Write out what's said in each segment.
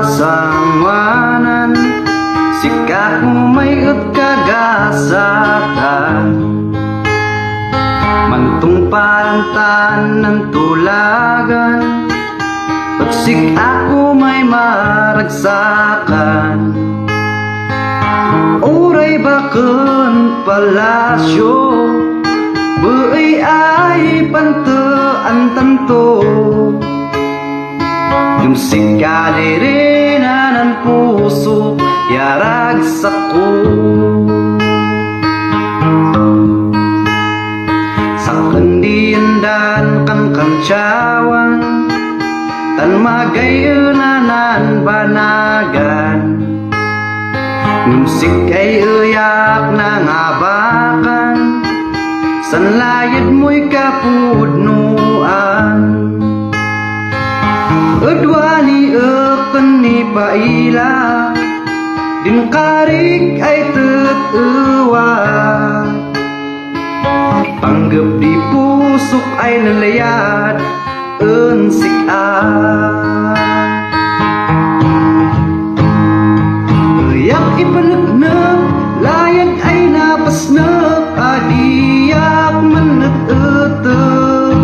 pasangwanan, sikat mo may kagasatan. Mantong palantan ng tulagan, pagsik ako may maragsakan. Uray bakon palasyo, buhay ay pantaan tanto. Yung sikalirina ng puso, yarag sa ko. Sa kandiyandan kang kantsawan, tan magayunanan banagan. Musik ay uyak ng abakan, sanlayad mo'y kapudnuan. Udwani akan ni paila, din karik ay tetuwa. Panggap di pusok ay nalayad, ensik yak ipanagnak, layag ay napasnak, adiyak manat-utak.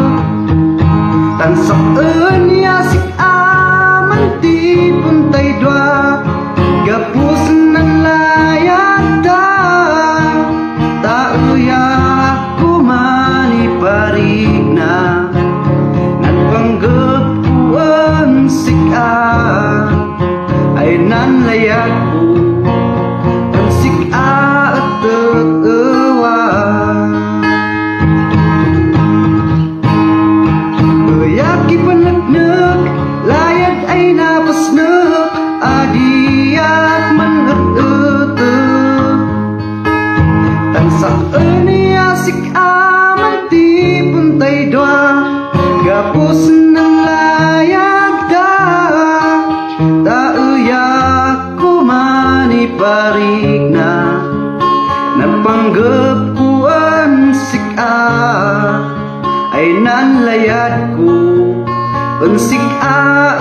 Tansaan yasik aman ti puntay dwa, gapus ng layag da. Tauyak kumani parig na, nagpanggap ko ang sika, ay nanlayag ko. Layag ay napasnak, adiyak manat-utak. Tansaan yasik aman ti puntay dwa, gapos ng layag da. Tauyak kumani parig na, napanggap ko ang sika, ay nanlayad ko. Ensik a